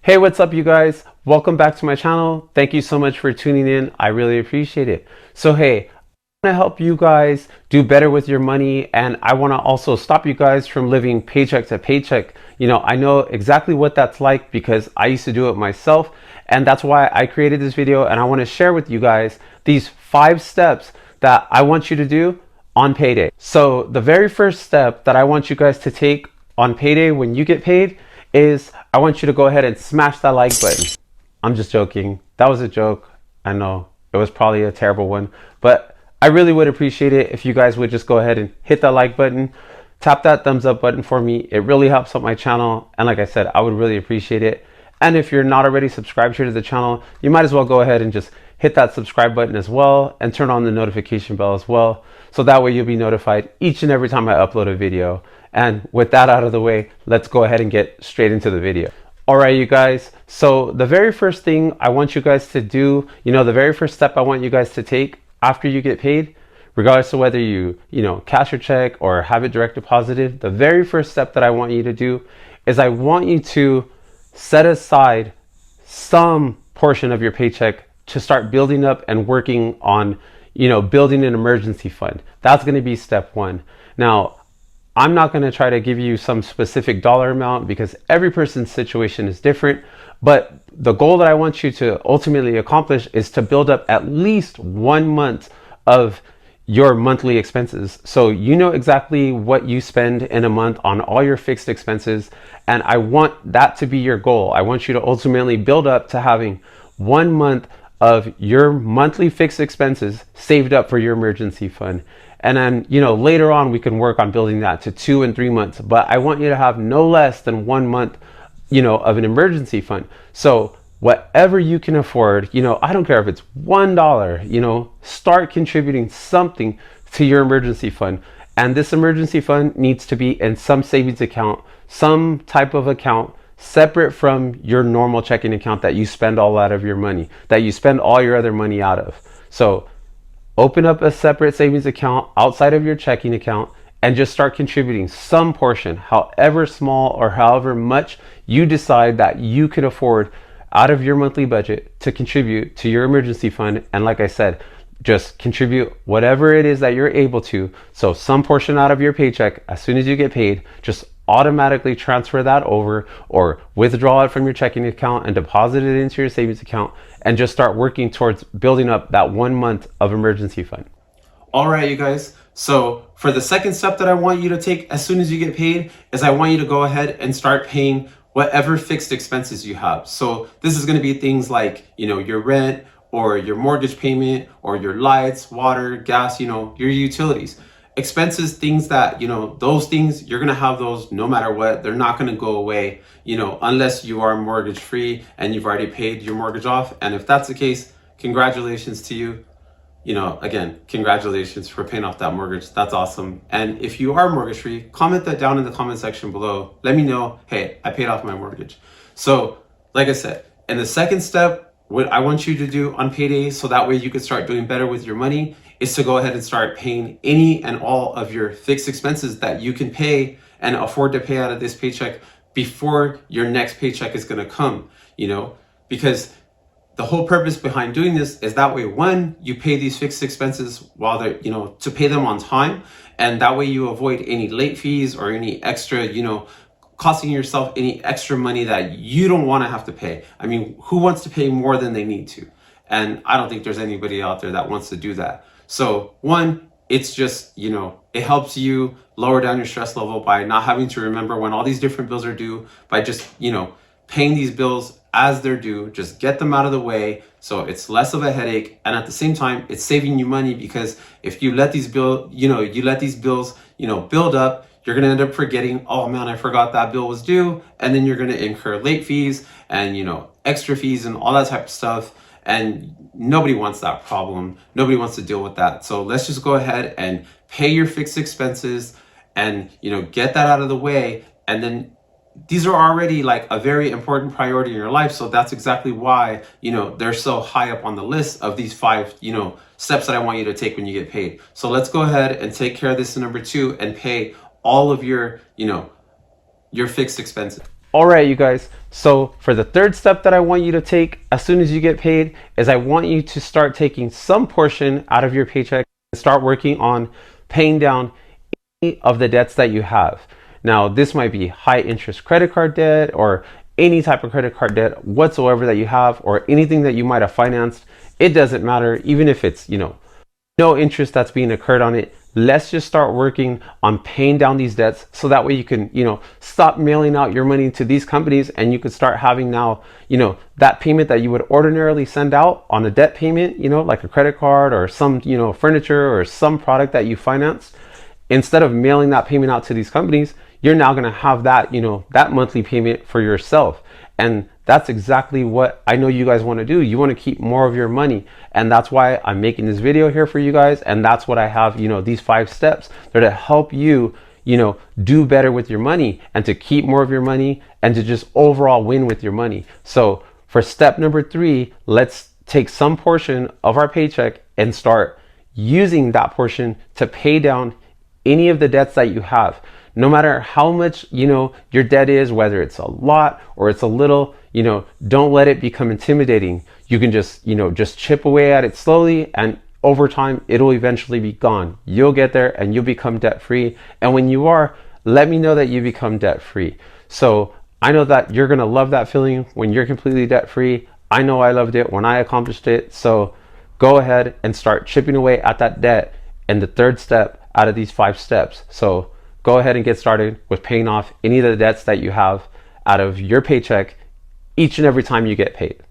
Hey, what's up, you guys? Welcome back to my channel. Thank you so much for tuning in. I really appreciate it. So, hey, I want to help you guys do better with your money, and I want to also stop you guys from living paycheck to paycheck. I know exactly what that's like because I used to do it myself, and that's why I created this video, and I want to share with you guys these 5 steps that I want you to do on payday. So, the very first step that I want you guys to take on payday when you get paid is I want you to go ahead and smash that like button. I'm just joking. That was a joke. I know it was probably a terrible one, but I really would appreciate it if you guys would just go ahead and hit that like button, tap that thumbs up button for me. It really helps out my channel. And like I said, I would really appreciate it. And if you're not already subscribed here to the channel, you might as well go ahead and just hit that subscribe button as well and turn on the notification bell as well. So that way you'll be notified each and every time I upload a video. And with that out of the way, let's go ahead and get straight into the video. All right, you guys. So the very first thing I want you guys to do, the very first step I want you guys to take after you get paid, regardless of whether you cash your check or have it direct deposited, the very first step that I want you to do is I want you to set aside some portion of your paycheck to start building up and working on, building an emergency fund. That's going to be step 1. Now, I'm not going to try to give you some specific dollar amount because every person's situation is different. But the goal that I want you to ultimately accomplish is to build up at least 1 month of your monthly expenses. So you know exactly what you spend in a month on all your fixed expenses. And I want that to be your goal. I want you to ultimately build up to having 1 month of your monthly fixed expenses saved up for your emergency fund. And then, later on we can work on building that to 2 and 3 months. But I want you to have no less than 1 month, of an emergency fund. So whatever you can afford, I don't care if it's $1, start contributing something to your emergency fund. And this emergency fund needs to be in some savings account, some type of account separate from your normal checking account that you spend all out of your money, that you spend all your other money out of. So open up a separate savings account outside of your checking account and just start contributing some portion, however small or however much you decide that you can afford out of your monthly budget to contribute to your emergency fund. And like I said, just contribute whatever it is that you're able to. So some portion out of your paycheck, as soon as you get paid, just automatically transfer that over or withdraw it from your checking account and deposit it into your savings account and just start working towards building up that 1 month of emergency fund. All right, you guys. So for the second step that I want you to take as soon as you get paid is I want you to go ahead and start paying whatever fixed expenses you have. So this is going to be things like, your rent or your mortgage payment or your lights, water, gas, your utilities. Expenses, things that, those things, you're going to have those no matter what. They're not going to go away, unless you are mortgage free and you've already paid your mortgage off. And if that's the case, congratulations to you. Again, congratulations for paying off that mortgage. That's awesome. And if you are mortgage free, comment that down in the comment section below. Let me know, hey, I paid off my mortgage. So like I said, in the second step, what I want you to do on payday so that way you can start doing better with your money is to go ahead and start paying any and all of your fixed expenses that you can pay and afford to pay out of this paycheck before your next paycheck is going to come, because the whole purpose behind doing this is that way, one, you pay these fixed expenses while they're, to pay them on time. And that way you avoid any late fees or any extra, costing yourself any extra money that you don't want to have to pay. I mean, who wants to pay more than they need to? And I don't think there's anybody out there that wants to do that. So one, it's just, it helps you lower down your stress level by not having to remember when all these different bills are due, by just, paying these bills as they're due. Just get them out of the way so it's less of a headache, and at the same time it's saving you money, because if you let these bills build up, you're going to end up forgetting, oh man, I forgot that bill was due, and then you're going to incur late fees and extra fees and all that type of stuff, and nobody wants that problem. Nobody wants to deal with that. So let's just go ahead and pay your fixed expenses and get that out of the way. And then these are already like a very important priority in your life. So that's exactly why, they're so high up on the list of these 5, steps that I want you to take when you get paid. So let's go ahead and take care of this in number 2 and pay all of your, your fixed expenses. All right, you guys. So for the third step that I want you to take as soon as you get paid is I want you to start taking some portion out of your paycheck and start working on paying down any of the debts that you have. Now, this might be high interest credit card debt or any type of credit card debt whatsoever that you have, or anything that you might have financed. It doesn't matter, even if it's, no interest that's being occurred on it. Let's just start working on paying down these debts so that way you can, stop mailing out your money to these companies, and you could start having now, that payment that you would ordinarily send out on a debt payment, like a credit card or some, furniture or some product that you financed. Instead of mailing that payment out to these companies, you're now going to have that, that monthly payment for yourself. And that's exactly what I know you guys want to do. You want to keep more of your money. And that's why I'm making this video here for you guys. And that's what I have, these 5 steps. They're to help you, do better with your money and to keep more of your money and to just overall win with your money. So for step number 3, let's take some portion of our paycheck and start using that portion to pay down any of the debts that you have. No matter how much, your debt is, whether it's a lot or it's a little, don't let it become intimidating. You can just, just chip away at it slowly, and over time, it'll eventually be gone. You'll get there and you'll become debt free. And when you are, let me know that you become debt free. So I know that you're going to love that feeling when you're completely debt free. I know I loved it when I accomplished it. So go ahead and start chipping away at that debt. And the third step out of these 5 steps. So go ahead and get started with paying off any of the debts that you have out of your paycheck each and every time you get paid.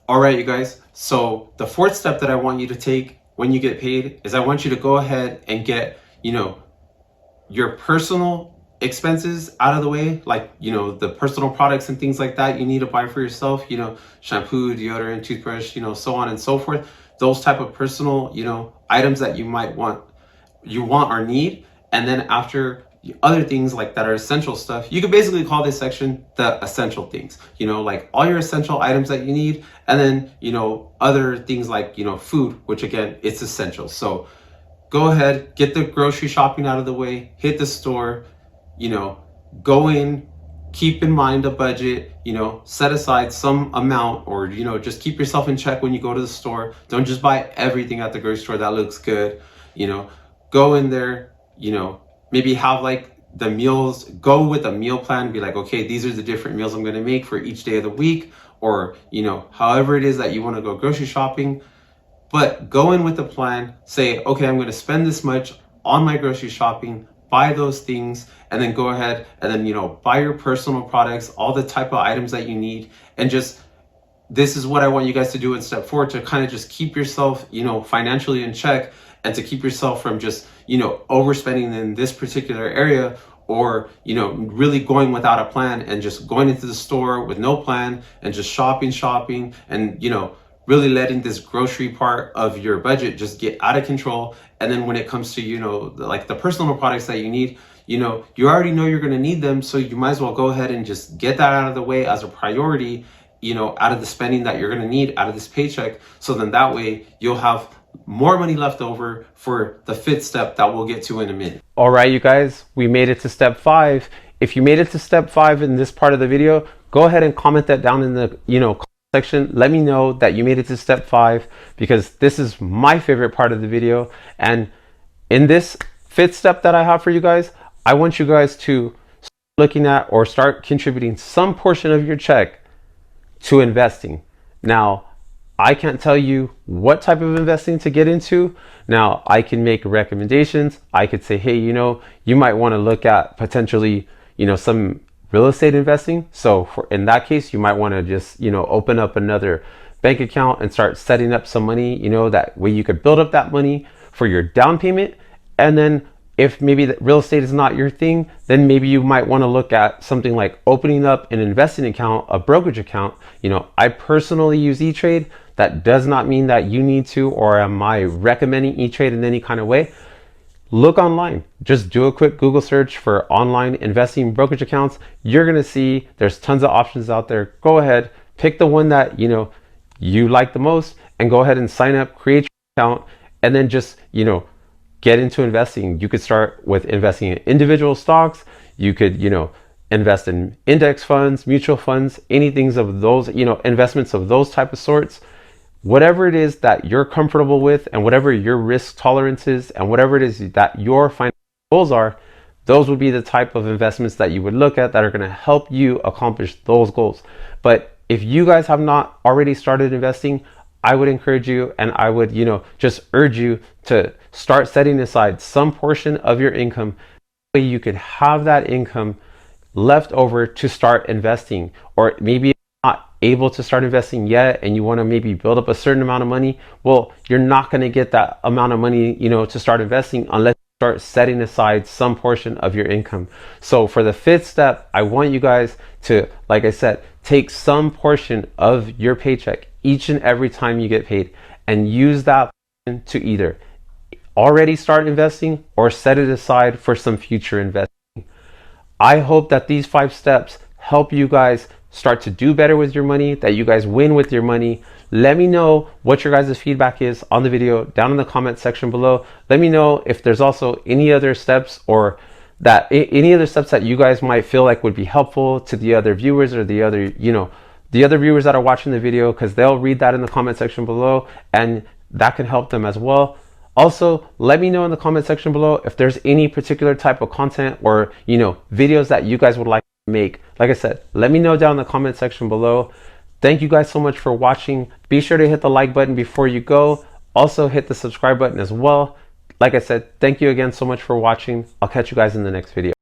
All right, you guys. So the 4th step that I want you to take when you get paid is I want you to go ahead and get, your personal expenses out of the way, like, the personal products and things like that you need to buy for yourself, shampoo, deodorant, toothbrush, so on and so forth. Those type of personal, items that you might want or need. And then after, other things like that are essential stuff, you could basically call this section the essential things, like all your essential items that you need. And then, other things like, food, which again, it's essential. So go ahead, get the grocery shopping out of the way, hit the store, go in, keep in mind a budget, set aside some amount, or, just keep yourself in check when you go to the store. Don't just buy everything at the grocery store that looks good, go in there, maybe have like the meals, go with a meal plan, be like, okay, these are the different meals I'm going to make for each day of the week, or, however it is that you want to go grocery shopping. But go in with a plan, say, okay, I'm going to spend this much on my grocery shopping, buy those things, and then go ahead and then, buy your personal products, all the type of items that you need. And just, this is what I want you guys to do in step 4, to kind of just keep yourself, financially in check, and to keep yourself from just, overspending in this particular area, or, really going without a plan and just going into the store with no plan and just shopping and, really letting this grocery part of your budget just get out of control. And then when it comes to, like the personal products that you need, you already know you're going to need them. So you might as well go ahead and just get that out of the way as a priority, out of the spending that you're going to need out of this paycheck. So then that way you'll have more money left over for the 5th step that we'll get to in a minute. All right, you guys, we made it to step 5. If you made it to step 5 in this part of the video, go ahead and comment that down in the, comment section. Let me know that you made it to step 5, because this is my favorite part of the video. And in this 5th step that I have for you guys, I want you guys to start looking at or start contributing some portion of your check to investing. Now, I can't tell you what type of investing to get into. Now, I can make recommendations. I could say, hey, you might want to look at potentially, some real estate investing. So in that case, you might want to just, open up another bank account and start setting up some money, that way you could build up that money for your down payment. And then if maybe the real estate is not your thing, then maybe you might want to look at something like opening up an investing account, a brokerage account. I personally use E-Trade. That does not mean that you need to, or am I recommending E-Trade in any kind of way. Look online, just do a quick Google search for online investing brokerage accounts. You're going to see there's tons of options out there. Go ahead, pick the one that, you like the most, and go ahead and sign up, create your account, and then just, get into investing. You could start with investing in individual stocks. You could, invest in index funds, mutual funds, anything of those, investments of those type of sorts. Whatever it is that you're comfortable with and whatever your risk tolerance is and whatever it is that your financial goals are, those would be the type of investments that you would look at that are going to help you accomplish those goals. But if you guys have not already started investing, I would encourage you, and I would, just urge you to start setting aside some portion of your income. That way you could have that income left over to start investing. Or maybe you're not able to start investing yet and you want to maybe build up a certain amount of money. Well, you're not going to get that amount of money, to start investing unless you start setting aside some portion of your income. So for the fifth step, I want you guys to, like I said, take some portion of your paycheck each and every time you get paid and use that to either already start investing or set it aside for some future investing. I hope that these 5 steps help you guys start to do better with your money, that you guys win with your money. Let me know what your guys' feedback is on the video down in the comment section below. Let me know if there's also any other steps or that any other steps that you guys might feel like would be helpful to the other viewers or the other viewers that are watching the video, because they'll read that in the comment section below and that can help them as well. Also, let me know in the comment section below if there's any particular type of content or, videos that you guys would like to make. Like I said, let me know down in the comment section below. Thank you guys so much for watching. Be sure to hit the like button before you go. Also hit the subscribe button as well. Like I said, thank you again so much for watching. I'll catch you guys in the next video.